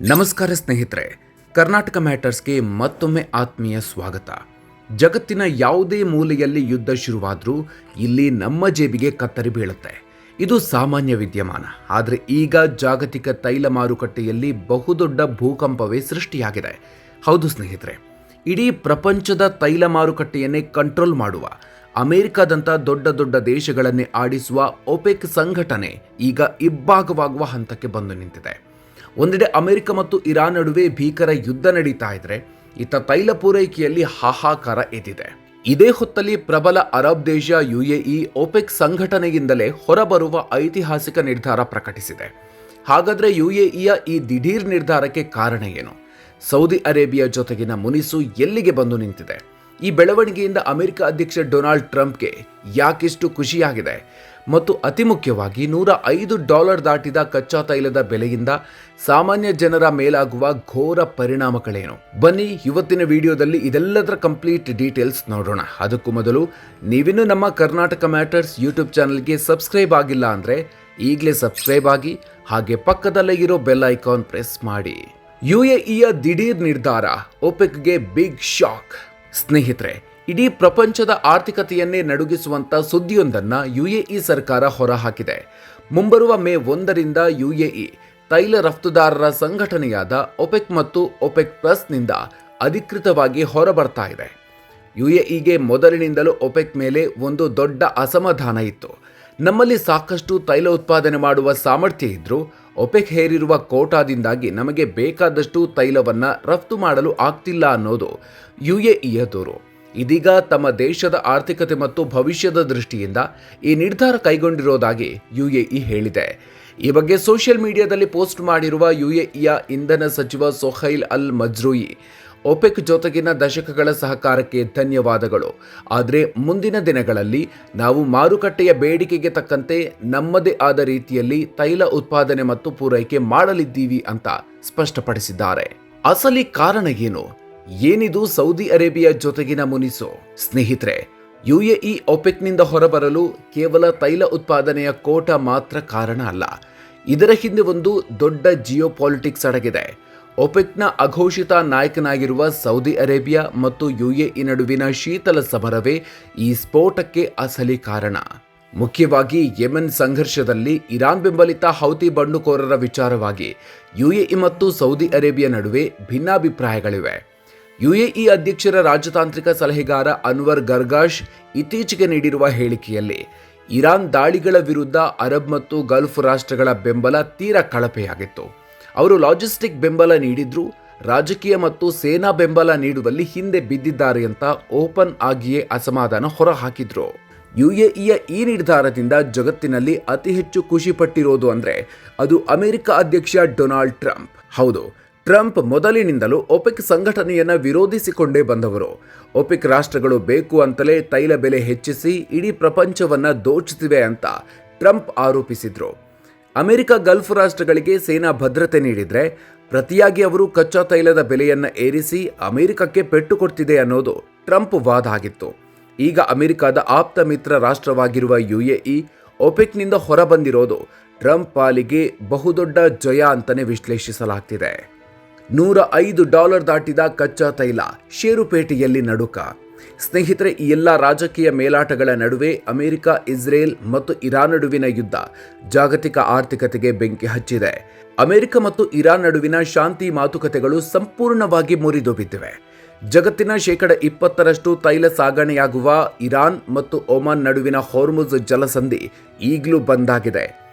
ನಮಸ್ಕಾರ ಸ್ನೇಹಿತರೆ, ಕರ್ನಾಟಕ ಮ್ಯಾಟರ್ಸ್ಗೆ ಮತ್ತೊಮ್ಮೆ ಆತ್ಮೀಯ ಸ್ವಾಗತ. ಜಗತ್ತಿನ ಯಾವುದೇ ಮೂಲೆಯಲ್ಲಿ ಯುದ್ಧ ಶುರುವಾದರೂ ಇಲ್ಲಿ ನಮ್ಮ ಜೇಬಿಗೆ ಕತ್ತರಿ ಬೀಳುತ್ತೆ. ಇದು ಸಾಮಾನ್ಯ ವಿದ್ಯಮಾನ. ಆದರೆ ಈಗ ಜಾಗತಿಕ ತೈಲ ಮಾರುಕಟ್ಟೆಯಲ್ಲಿ ಬಹುದೊಡ್ಡ ಭೂಕಂಪವೇ ಸೃಷ್ಟಿಯಾಗಿದೆ. ಹೌದು ಸ್ನೇಹಿತರೆ, ಇಡೀ ಪ್ರಪಂಚದ ತೈಲ ಮಾರುಕಟ್ಟೆಯನ್ನೇ ಕಂಟ್ರೋಲ್ ಮಾಡುವ ಅಮೆರಿಕದಂಥ ದೊಡ್ಡ ದೊಡ್ಡ ದೇಶಗಳನ್ನೇ ಆಡಿಸುವ ಒಪೆಕ್ ಸಂಘಟನೆ ಈಗ ಇಬ್ಬಾಗವಾಗುವ ಹಂತಕ್ಕೆ ಬಂದು ನಿಂತಿದೆ. ಒಂದೆಡೆ ಅಮೆರಿಕ ಮತ್ತು ಇರಾನ್ ನಡುವೆ ಭೀಕರ ಯುದ್ಧ ನಡೀತಾ ಇದ್ರೆ, ಇತ್ತ ತೈಲ ಪೂರೈಕೆಯಲ್ಲಿ ಹಾಹಾಕಾರ ಎದ್ದಿದೆ. ಇದೇ ಹೊತ್ತಲ್ಲಿ ಪ್ರಬಲ ಅರಬ್ ದೇಶ ಯುಎಇ ಒಪೆಕ್ ಸಂಘಟನೆಯಿಂದಲೇ ಹೊರಬರುವ ಐತಿಹಾಸಿಕ ನಿರ್ಧಾರ ಪ್ರಕಟಿಸಿದೆ. ಹಾಗಾದ್ರೆ ಯುಎಇಯ ಈ ದಿಢೀರ್ ನಿರ್ಧಾರಕ್ಕೆ ಕಾರಣ ಏನು? ಸೌದಿ ಅರೇಬಿಯಾ ಜೊತೆಗಿನ ಮುನಿಸು ಎಲ್ಲಿಗೆ ಬಂದು ನಿಂತಿದೆ? ಈ ಬೆಳವಣಿಗೆಯಿಂದ ಅಮೆರಿಕ ಅಧ್ಯಕ್ಷ ಡೊನಾಲ್ಡ್ ಟ್ರಂಪ್ಗೆ ಯಾಕಿಷ್ಟು ಖುಷಿಯಾಗಿದೆ? ಮತ್ತು ಅತಿ ಮುಖ್ಯವಾಗಿ $105 ದಾಟಿದ ಕಚ್ಚಾ ತೈಲದ ಬೆಲೆಯಿಂದ ಸಾಮಾನ್ಯ ಜನರ ಮೇಲಾಗುವ ಘೋರ ಪರಿಣಾಮಗಳೇನು? ಬನ್ನಿ ಇವತ್ತಿನ ವಿಡಿಯೋದಲ್ಲಿ ಇದೆಲ್ಲದರ ಕಂಪ್ಲೀಟ್ ಡೀಟೇಲ್ಸ್ ನೋಡೋಣ. ಅದಕ್ಕೂ ಮೊದಲು ನೀವಿನ್ನೂ ನಮ್ಮ ಕರ್ನಾಟಕ ಮ್ಯಾಟರ್ಸ್ ಯೂಟ್ಯೂಬ್ ಚಾನಲ್ಗೆ ಸಬ್ಸ್ಕ್ರೈಬ್ ಆಗಿಲ್ಲ ಅಂದರೆ ಈಗಲೇ ಸಬ್ಸ್ಕ್ರೈಬ್ ಆಗಿ, ಹಾಗೆ ಪಕ್ಕದಲ್ಲೇ ಇರೋ ಬೆಲ್ ಐಕಾನ್ ಪ್ರೆಸ್ ಮಾಡಿ. ಯುಎಇಯ ದಿಢೀರ್ ನಿರ್ಧಾರ ಒಪೆಕ್ಗೆ ಬಿಗ್ ಶಾಕ್. ಸ್ನೇಹಿತರೆ, ಇಡೀ ಪ್ರಪಂಚದ ಆರ್ಥಿಕತೆಯನ್ನೇ ನಡುಗಿಸುವಂತ ಸುದ್ದಿಯೊಂದನ್ನು ಯುಎಇ ಸರ್ಕಾರ ಹೊರಹಾಕಿದೆ. ಮುಂಬರುವ ಮೇ 1ರಿಂದ ಯುಎಇ ತೈಲ ರಫ್ತುದಾರರ ಸಂಘಟನೆಯಾದ ಒಪೆಕ್ ಮತ್ತು ಒಪೆಕ್ ಪ್ಲಸ್ನಿಂದ ಅಧಿಕೃತವಾಗಿ ಹೊರಬರ್ತಾ ಇದೆ. ಯುಎಇಗೆ ಮೊದಲಿನಿಂದಲೂ ಒಪೆಕ್ ಮೇಲೆ ಒಂದು ದೊಡ್ಡ ಅಸಮಾಧಾನ ಇತ್ತು. ನಮ್ಮಲ್ಲಿ ಸಾಕಷ್ಟು ತೈಲ ಉತ್ಪಾದನೆ ಮಾಡುವ ಸಾಮರ್ಥ್ಯ ಇದ್ರೂ ಒಪೆಕ್ ಹೇರಿರುವ ಕೋಟಾದಿಂದಾಗಿ ನಮಗೆ ಬೇಕಾದಷ್ಟು ತೈಲವನ್ನು ರಫ್ತು ಮಾಡಲು ಆಗ್ತಿಲ್ಲ ಅನ್ನೋದು ಯುಎಇಯ ದೂರು. ಇದೀಗ ತಮ್ಮ ದೇಶದ ಆರ್ಥಿಕತೆ ಮತ್ತು ಭವಿಷ್ಯದ ದೃಷ್ಟಿಯಿಂದ ಈ ನಿರ್ಧಾರ ಕೈಗೊಂಡಿರೋದಾಗಿ ಯುಎಇ ಹೇಳಿದೆ. ಈ ಬಗ್ಗೆ ಸೋಷಿಯಲ್ ಮೀಡಿಯಾದಲ್ಲಿ ಪೋಸ್ಟ್ ಮಾಡಿರುವ ಯುಎಇಯ ಇಂಧನ ಸಚಿವ ಸೊಹೈಲ್ ಅಲ್ ಮಜ್ರೂಯಿ, ಒಪೆಕ್ ಜೊತೆಗಿನ ದಶಕಗಳ ಸಹಕಾರಕ್ಕೆ ಧನ್ಯವಾದಗಳು. ಆದರೆ ಮುಂದಿನ ದಿನಗಳಲ್ಲಿ ನಾವು ಮಾರುಕಟ್ಟೆಯ ಬೇಡಿಕೆಗೆ ತಕ್ಕಂತೆ ನಮ್ಮದೇ ಆದ ರೀತಿಯಲ್ಲಿ ತೈಲ ಉತ್ಪಾದನೆ ಮತ್ತು ಪೂರೈಕೆ ಮಾಡಲಿದ್ದೀವಿ ಅಂತ ಸ್ಪಷ್ಟಪಡಿಸಿದ್ದಾರೆ. ಅಸಲಿ ಕಾರಣ ಏನು? ಏನಿದು ಸೌದಿ ಅರೇಬಿಯಾ ಜೊತೆಗಿನ ಮುನಿಸು? ಸ್ನೇಹಿತರೆ, ಯುಎಇ ಒಪೆಕ್ನಿಂದ ಹೊರಬರಲು ಕೇವಲ ತೈಲ ಉತ್ಪಾದನೆಯ ಕೋಟಾ ಮಾತ್ರ ಕಾರಣ ಅಲ್ಲ. ಇದರ ಹಿಂದೆ ಒಂದು ದೊಡ್ಡ ಜಿಯೋಪಾಲಿಟಿಕ್ಸ್ ಅಡಗಿದೆ. ಒಪೆಕ್ನ ಅಘೋಷಿತ ನಾಯಕನಾಗಿರುವ ಸೌದಿ ಅರೇಬಿಯಾ ಮತ್ತು ಯುಎಇ ನಡುವಿನ ಶೀತಲ ಸಮರವೇ ಈ ಸ್ಫೋಟಕ್ಕೆ ಅಸಲಿ ಕಾರಣ. ಮುಖ್ಯವಾಗಿ ಯೆಮೆನ್ ಸಂಘರ್ಷದಲ್ಲಿ ಇರಾನ್ ಬೆಂಬಲಿತ ಹೌತಿ ಬಂಡುಕೋರರ ವಿಚಾರವಾಗಿ ಯುಎಇ ಮತ್ತು ಸೌದಿ ಅರೇಬಿಯಾ ನಡುವೆ ಭಿನ್ನಾಭಿಪ್ರಾಯಗಳಿವೆ. ಯುಎಇ ಅಧ್ಯಕ್ಷರ ರಾಜತಾಂತ್ರಿಕ ಸಲಹೆಗಾರ ಅನ್ವರ್ ಗರ್ಗಾಶ್ ಇತ್ತೀಚೆಗೆ ನೀಡಿರುವ ಹೇಳಿಕೆಯಲ್ಲಿ ಇರಾನ್ ದಾಳಿಗಳ ವಿರುದ್ಧ ಅರಬ್ ಮತ್ತು ಗಲ್ಫ್ ರಾಷ್ಟ್ರಗಳ ಬೆಂಬಲ ತೀರಾ ಕಳಪೆಯಾಗಿತ್ತು. ಅವರು ಲಾಜಿಸ್ಟಿಕ್ ಬೆಂಬಲ ನೀಡಿದ್ರು, ರಾಜಕೀಯ ಮತ್ತು ಸೇನಾ ಬೆಂಬಲ ನೀಡುವಲ್ಲಿ ಹಿಂದೆ ಬಿದ್ದಿದ್ದಾರೆ ಅಂತ ಓಪನ್ ಆಗಿಯೇ ಅಸಮಾಧಾನ ಹೊರಹಾಕಿದ್ರು. ಯುಎಇಯ ಈ ನಿರ್ಧಾರದಿಂದ ಜಗತ್ತಿನಲ್ಲಿ ಅತಿ ಹೆಚ್ಚು ಖುಷಿ ಪಟ್ಟಿರೋದು ಅಂದ್ರೆ ಅದು ಅಮೆರಿಕ ಅಧ್ಯಕ್ಷ ಡೊನಾಲ್ಡ್ ಟ್ರಂಪ್. ಹೌದು, ಟ್ರಂಪ್ ಮೊದಲಿನಿಂದಲೂ ಒಪೆಕ್ ಸಂಘಟನೆಯನ್ನು ವಿರೋಧಿಸಿಕೊಂಡೇ ಬಂದವರು. ಒಪೆಕ್ ರಾಷ್ಟ್ರಗಳು ಬೇಕು ಅಂತಲೇ ತೈಲ ಬೆಲೆ ಹೆಚ್ಚಿಸಿ ಇಡೀ ಪ್ರಪಂಚವನ್ನ ದೋಚುತ್ತಿವೆ ಅಂತ ಟ್ರಂಪ್ ಆರೋಪಿಸಿದ್ರು. ಅಮೆರಿಕ ಗಲ್ಫ್ ರಾಷ್ಟ್ರಗಳಿಗೆ ಸೇನಾ ಭದ್ರತೆ ನೀಡಿದ್ರೆ, ಪ್ರತಿಯಾಗಿ ಅವರು ಕಚ್ಚಾ ತೈಲದ ಬೆಲೆಯನ್ನು ಏರಿಸಿ ಅಮೆರಿಕಕ್ಕೆ ಪೆಟ್ಟು ಕೊಡ್ತಿದೆ ಅನ್ನೋದು ಟ್ರಂಪ್ ವಾದ ಆಗಿತ್ತು. ಈಗ ಅಮೆರಿಕದ ಆಪ್ತ ಮಿತ್ರ ರಾಷ್ಟ್ರವಾಗಿರುವ ಯುಎಇ ಒಪೆಕ್ನಿಂದ ಹೊರಬಂದಿರೋದು ಟ್ರಂಪ್ ಪಾಲಿಗೆ ಬಹುದೊಡ್ಡ ಜಯ ಅಂತಾನೆ ವಿಶ್ಲೇಷಿಸಲಾಗ್ತಿದೆ. $105 ದಾಟಿದ ಕಚ್ಚಾ ತೈಲ, ಷೇರುಪೇಟೆಯಲ್ಲಿ ನಡುಕ. ಸ್ನೇಹಿತರೆ, ಈ ಎಲ್ಲ ರಾಜಕೀಯ ಮೇಲಾಟಗಳ ನಡುವೆ ಅಮೆರಿಕ, ಇಸ್ರೇಲ್ ಮತ್ತು ಇರಾನ್ ನಡುವಿನ ಯುದ್ಧ ಜಾಗತಿಕ ಆರ್ಥಿಕತೆಗೆ ಬೆಂಕಿ ಹಚ್ಚಿದೆ. ಅಮೆರಿಕ ಮತ್ತು ಇರಾನ್ ನಡುವಿನ ಶಾಂತಿ ಮಾತುಕತೆಗಳು ಸಂಪೂರ್ಣವಾಗಿ ಮುರಿದು ಬಿದ್ದಿವೆ. ಜಗತ್ತಿನ 20% ತೈಲ ಸಾಗಣೆಯಾಗುವ ಇರಾನ್ ಮತ್ತು ಒಮಾನ್ ನಡುವಿನ ಹೊರ್ಮುಜ್ ಜಲಸಂಧಿ ಈಗಲೂ ಬಂದಾಗಿದೆ.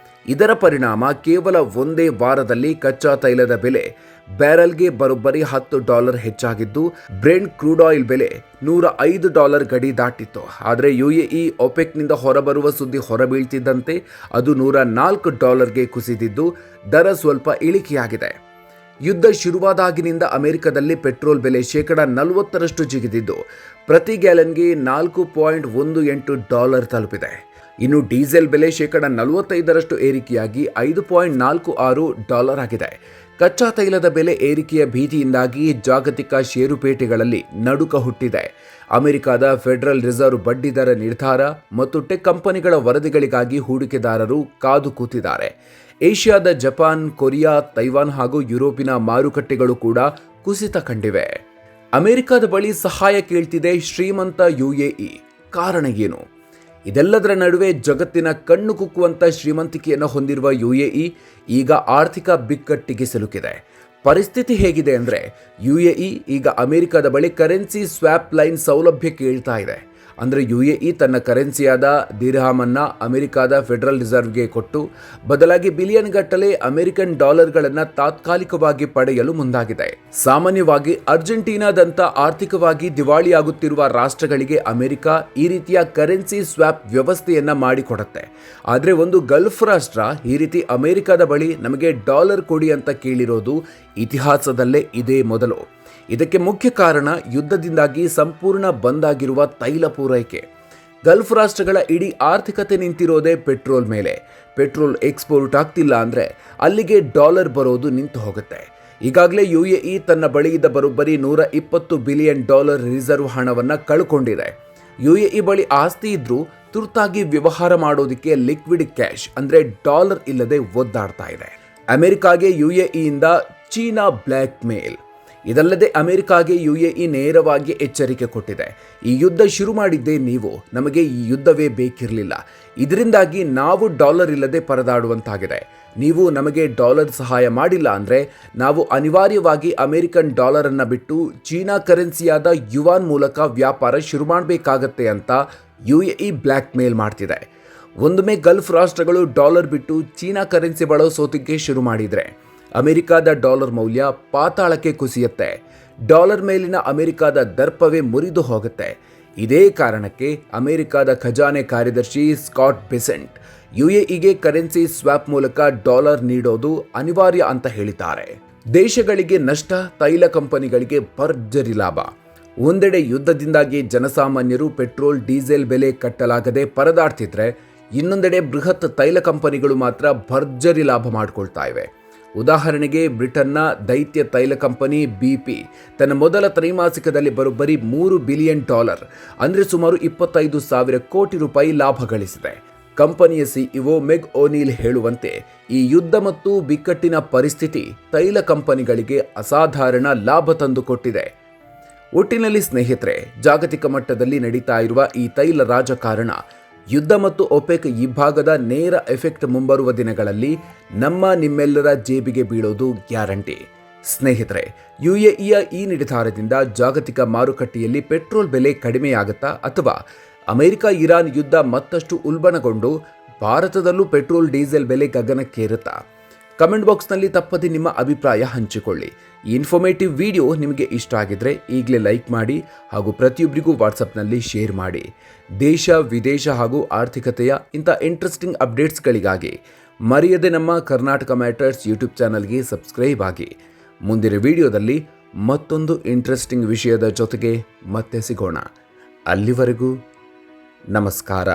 ಇದರ ಪರಿಣಾಮ ಕೇವಲ ಒಂದೇ ವಾರದಲ್ಲಿ ಕಚ್ಚಾ ತೈಲದ ಬೆಲೆ ಬ್ಯಾರಲ್ಗೆ ಬರೋಬ್ಬರಿ $10 ಹೆಚ್ಚಾಗಿದ್ದು, ಬ್ರೆಂಟ್ ಕ್ರೂಡ್ ಆಯಿಲ್ ಬೆಲೆ $105 ಗಡಿ ದಾಟಿತ್ತು. ಆದರೆ ಯುಎಇ ಒಪೆಕ್ನಿಂದ ಹೊರಬರುವ ಸುದ್ದಿ ಹೊರಬೀಳ್ತಿದ್ದಂತೆ ಅದು $104ಗೆ ಕುಸಿದಿದ್ದು, ದರ ಸ್ವಲ್ಪ ಇಳಿಕೆಯಾಗಿದೆ. ಯುದ್ಧ ಶುರುವಾದಾಗಿನಿಂದ ಅಮೆರಿಕದಲ್ಲಿ ಪೆಟ್ರೋಲ್ ಬೆಲೆ $40 ಜಿಗಿದಿದ್ದು, ಪ್ರತಿ ಗ್ಯಾಲನ್ಗೆ $4.18 ತಲುಪಿದೆ. ಇನ್ನು ಡೀಸೆಲ್ ಬೆಲೆ $45 ಏರಿಕೆಯಾಗಿ $5.46 ಆಗಿದೆ. ಕಚ್ಚಾ ತೈಲದ ಬೆಲೆ ಏರಿಕೆಯ ಭೀತಿಯಿಂದಾಗಿ ಜಾಗತಿಕ ಷೇರುಪೇಟೆಗಳಲ್ಲಿ ನಡುಕ ಹುಟ್ಟಿದೆ. ಅಮೆರಿಕದ ಫೆಡರಲ್ ರಿಸರ್ವ್ ಬಡ್ಡಿದರ ನಿರ್ಧಾರ ಮತ್ತು ಟೆಕ್ ಕಂಪನಿಗಳ ವರದಿಗಳಿಗಾಗಿ ಹೂಡಿಕೆದಾರರು ಕಾದು ಕೂತಿದ್ದಾರೆ. ಏಷ್ಯಾದ ಜಪಾನ್, ಕೊರಿಯಾ, ತೈವಾನ್ ಹಾಗೂ ಯುರೋಪಿನ ಮಾರುಕಟ್ಟೆಗಳು ಕೂಡ ಕುಸಿತ ಕಂಡಿವೆ. ಅಮೆರಿಕದ ಬಳಿ ಸಹಾಯ ಕೇಳ್ತಿದೆ ಶ್ರೀಮಂತ UAE. ಕಾರಣ ಏನು? ಇದೆಲ್ಲದರ ನಡುವೆ ಜಗತ್ತಿನ ಕಣ್ಣು ಕುಕ್ಕುವಂತ ಶ್ರೀಮಂತಿಕೆಯನ್ನು ಹೊಂದಿರುವ UAE ಈಗ ಆರ್ಥಿಕ ಬಿಕ್ಕಟ್ಟಿಗೆ ಸಿಲುಕಿದೆ. ಪರಿಸ್ಥಿತಿ ಹೇಗಿದೆ ಅಂದರೆ UAE ಈಗ ಅಮೆರಿಕದ ಬಳಿ ಕರೆನ್ಸಿ ಸ್ವ್ಯಾಪ್ ಲೈನ್ ಸೌಲಭ್ಯ ಕೇಳ್ತಾ ಇದೆ. ಅಂದರೆ UAE ತನ್ನ ಕರೆನ್ಸಿಯಾದ ದಿರ್ಹಾಮನ್ನು ಅಮೆರಿಕದ ಫೆಡರಲ್ ರಿಸರ್ವ್ಗೆ ಕೊಟ್ಟು ಬದಲಾಗಿ ಬಿಲಿಯನ್ ಗಟ್ಟಲೆ ಅಮೆರಿಕನ್ ಡಾಲರ್ಗಳನ್ನು ತಾತ್ಕಾಲಿಕವಾಗಿ ಪಡೆಯಲು ಮುಂದಾಗಿದೆ. ಸಾಮಾನ್ಯವಾಗಿ ಅರ್ಜೆಂಟೀನಾದಂಥ ಆರ್ಥಿಕವಾಗಿ ದಿವಾಳಿಯಾಗುತ್ತಿರುವ ರಾಷ್ಟ್ರಗಳಿಗೆ ಅಮೆರಿಕ ಈ ರೀತಿಯ ಕರೆನ್ಸಿ ಸ್ವ್ಯಾಪ್ ವ್ಯವಸ್ಥೆಯನ್ನ ಮಾಡಿಕೊಡುತ್ತೆ. ಆದರೆ ಒಂದು ಗಲ್ಫ್ ರಾಷ್ಟ್ರ ಈ ರೀತಿ ಅಮೆರಿಕದ ಬಳಿ ನಮಗೆ ಡಾಲರ್ ಕೊಡಿ ಅಂತ ಕೇಳಿರೋದು ಇತಿಹಾಸದಲ್ಲೇ ಇದೇ ಮೊದಲು. ಇದಕ್ಕೆ ಮುಖ್ಯ ಕಾರಣ ಯುದ್ಧದಿಂದಾಗಿ ಸಂಪೂರ್ಣ ಬಂದ್ ಆಗಿರುವ ತೈಲ ಪೂರೈಕೆ. ಗಲ್ಫ್ ರಾಷ್ಟ್ರಗಳ ಇಡೀ ಆರ್ಥಿಕತೆ ನಿಂತಿರೋದೇ ಪೆಟ್ರೋಲ್ ಮೇಲೆ. ಪೆಟ್ರೋಲ್ ಎಕ್ಸ್ಪೋರ್ಟ್ ಆಗ್ತಿಲ್ಲ ಅಂದರೆ ಅಲ್ಲಿಗೆ ಡಾಲರ್ ಬರೋದು ನಿಂತು ಹೋಗುತ್ತೆ. ಈಗಾಗಲೇ UAE ತನ್ನ ಬಳಿಯಿದ್ದ ಬರೋಬ್ಬರಿ $120 ಬಿಲಿಯನ್ ರಿಸರ್ವ್ ಹಣವನ್ನು ಕಳ್ಕೊಂಡಿದೆ. UAE ಬಳಿ ಆಸ್ತಿ ಇದ್ರೂ ತುರ್ತಾಗಿ ವ್ಯವಹಾರ ಮಾಡೋದಕ್ಕೆ ಲಿಕ್ವಿಡ್ ಕ್ಯಾಶ್ ಅಂದರೆ ಡಾಲರ್ ಇಲ್ಲದೆ ಒದ್ದಾಡ್ತಾ ಇದೆ. ಅಮೆರಿಕಾಗೆ UAEಯಿಂದ ಚೀನಾ ಬ್ಲ್ಯಾಕ್ ಮೇಲ್. ಇದಲ್ಲದೆ ಅಮೆರಿಕಾಗೆ UAE ನೇರವಾಗಿ ಎಚ್ಚರಿಕೆ ಕೊಟ್ಟಿದೆ. ಈ ಯುದ್ಧ ಶುರು ಮಾಡಿದ್ದೇ ನೀವು, ನಮಗೆ ಈ ಯುದ್ಧವೇ ಬೇಕಿರಲಿಲ್ಲ. ಇದರಿಂದಾಗಿ ನಾವು ಡಾಲರ್ ಇಲ್ಲದೆ ಪರದಾಡುವಂತಾಗಿದೆ. ನೀವು ನಮಗೆ ಡಾಲರ್ ಸಹಾಯ ಮಾಡಿಲ್ಲ ಅಂದರೆ ನಾವು ಅನಿವಾರ್ಯವಾಗಿ ಅಮೆರಿಕನ್ ಡಾಲರನ್ನು ಬಿಟ್ಟು ಚೀನಾ ಕರೆನ್ಸಿಯಾದ ಯುವಾನ್ ಮೂಲಕ ವ್ಯಾಪಾರ ಶುರು ಮಾಡಬೇಕಾಗತ್ತೆ ಅಂತ UAE ಬ್ಲ್ಯಾಕ್ ಮೇಲ್ ಮಾಡ್ತಿದೆ. ಒಂದೊಮ್ಮೆ ಗಲ್ಫ್ ರಾಷ್ಟ್ರಗಳು ಡಾಲರ್ ಬಿಟ್ಟು ಚೀನಾ ಕರೆನ್ಸಿ ಬಳಸೋದಕ್ಕೆ ಶುರು ಮಾಡಿದರೆ ಅಮೆರಿಕದ ಡಾಲರ್ ಮೌಲ್ಯ ಪಾತಾಳಕ್ಕೆ ಕುಸಿಯುತ್ತೆ. ಡಾಲರ್ ಮೇಲಿನ ಅಮೆರಿಕದ ದರ್ಪವೇ ಮುರಿದು ಹೋಗುತ್ತೆ. ಇದೇ ಕಾರಣಕ್ಕೆ ಅಮೆರಿಕದ ಖಜಾನೆ ಕಾರ್ಯದರ್ಶಿ ಸ್ಕಾಟ್ ಬೆಸೆಂಟ್ UAEಗೆ ಕರೆನ್ಸಿ ಸ್ವ್ಯಾಪ್ ಮೂಲಕ ಡಾಲರ್ ನೀಡೋದು ಅನಿವಾರ್ಯ ಅಂತ ಹೇಳಿದ್ದಾರೆ. ದೇಶಗಳಿಗೆ ನಷ್ಟ, ತೈಲ ಕಂಪನಿಗಳಿಗೆ ಭರ್ಜರಿ ಲಾಭ. ಒಂದೆಡೆ ಯುದ್ಧದಿಂದಾಗಿ ಜನಸಾಮಾನ್ಯರು ಪೆಟ್ರೋಲ್, ಡೀಸೆಲ್ ಬೆಲೆ ಕಟ್ಟಲಾಗದೆ ಪರದಾಡ್ತಿದ್ರೆ, ಇನ್ನೊಂದೆಡೆ ಬೃಹತ್ ತೈಲ ಕಂಪನಿಗಳು ಮಾತ್ರ ಭರ್ಜರಿ ಲಾಭ ಮಾಡಿಕೊಳ್ತಾ ಇವೆ. ಉದಾಹರಣೆಗೆ ಬ್ರಿಟನ್ನ ದೈತ್ಯ ತೈಲ ಕಂಪನಿ BP ತನ್ನ ಮೊದಲ ತ್ರೈಮಾಸಿಕದಲ್ಲಿ ಬರೋಬ್ಬರಿ $3 ಬಿಲಿಯನ್ ಅಂದರೆ ಸುಮಾರು 25,000 ಕೋಟಿ ರೂಪಾಯಿ ಲಾಭ ಗಳಿಸಿದೆ. ಕಂಪನಿಯ CEO ಮೆಗ್ ಓನೀಲ್ ಹೇಳುವಂತೆ ಈ ಯುದ್ಧ ಮತ್ತು ಬಿಕ್ಕಟ್ಟಿನ ಪರಿಸ್ಥಿತಿ ತೈಲ ಕಂಪನಿಗಳಿಗೆ ಅಸಾಧಾರಣ ಲಾಭ ತಂದುಕೊಟ್ಟಿದೆ. ಒಟ್ಟಿನಲ್ಲಿ ಸ್ನೇಹಿತರೆ, ಜಾಗತಿಕ ಮಟ್ಟದಲ್ಲಿ ನಡೀತಾ ಇರುವ ಈ ತೈಲ ರಾಜಕಾರಣ, ಯುದ್ಧ ಮತ್ತು ಒಪೆಕ್ ಈ ಭಾಗದ ನೇರ ಎಫೆಕ್ಟ್ ಮುಂಬರುವ ದಿನಗಳಲ್ಲಿ ನಿಮ್ಮೆಲ್ಲರ ಜೇಬಿಗೆ ಬೀಳೋದು ಗ್ಯಾರಂಟಿ. ಸ್ನೇಹಿತರೆ, UAEಯ ಈ ನಿರ್ಧಾರದಿಂದ ಜಾಗತಿಕ ಮಾರುಕಟ್ಟೆಯಲ್ಲಿ ಪೆಟ್ರೋಲ್ ಬೆಲೆ ಕಡಿಮೆಯಾಗುತ್ತಾ ಅಥವಾ ಅಮೆರಿಕ ಇರಾನ್ ಯುದ್ಧ ಮತ್ತಷ್ಟು ಉಲ್ಬಣಗೊಂಡು ಭಾರತದಲ್ಲೂ ಪೆಟ್ರೋಲ್, ಡೀಸೆಲ್ ಬೆಲೆ ಗಗನಕ್ಕೇರುತ್ತಾ? ಕಮೆಂಟ್ ಬಾಕ್ಸ್ನಲ್ಲಿ ತಪ್ಪದೆ ನಿಮ್ಮ ಅಭಿಪ್ರಾಯ ಹಂಚಿಕೊಳ್ಳಿ. ಈ ಇನ್ಫಾರ್ಮೇಟಿವ್ ವಿಡಿಯೋ ನಿಮಗೆ ಇಷ್ಟ ಆಗಿದ್ರೆ ಈಗಲೇ ಲೈಕ್ ಮಾಡಿ ಹಾಗೂ ಪ್ರತಿಯೊಬ್ಬರಿಗೂ ವಾಟ್ಸಪ್ನಲ್ಲಿ ಶೇರ್ ಮಾಡಿ. ದೇಶ, ವಿದೇಶ ಹಾಗೂ ಆರ್ಥಿಕತೆಯ ಇಂಥ ಇಂಟ್ರೆಸ್ಟಿಂಗ್ ಅಪ್ಡೇಟ್ಸ್ಗಳಿಗಾಗಿ ಮರೆಯದೆ ನಮ್ಮ ಕರ್ನಾಟಕ ಮ್ಯಾಟರ್ಸ್ ಯೂಟ್ಯೂಬ್ ಚಾನಲ್ಗೆ ಸಬ್ಸ್ಕ್ರೈಬ್ ಆಗಿ. ಮುಂದಿನ ವಿಡಿಯೋದಲ್ಲಿ ಮತ್ತೊಂದು ಇಂಟ್ರೆಸ್ಟಿಂಗ್ ವಿಷಯದ ಜೊತೆಗೆ ಮತ್ತೆ ಸಿಗೋಣ. ಅಲ್ಲಿವರೆಗೂ ನಮಸ್ಕಾರ.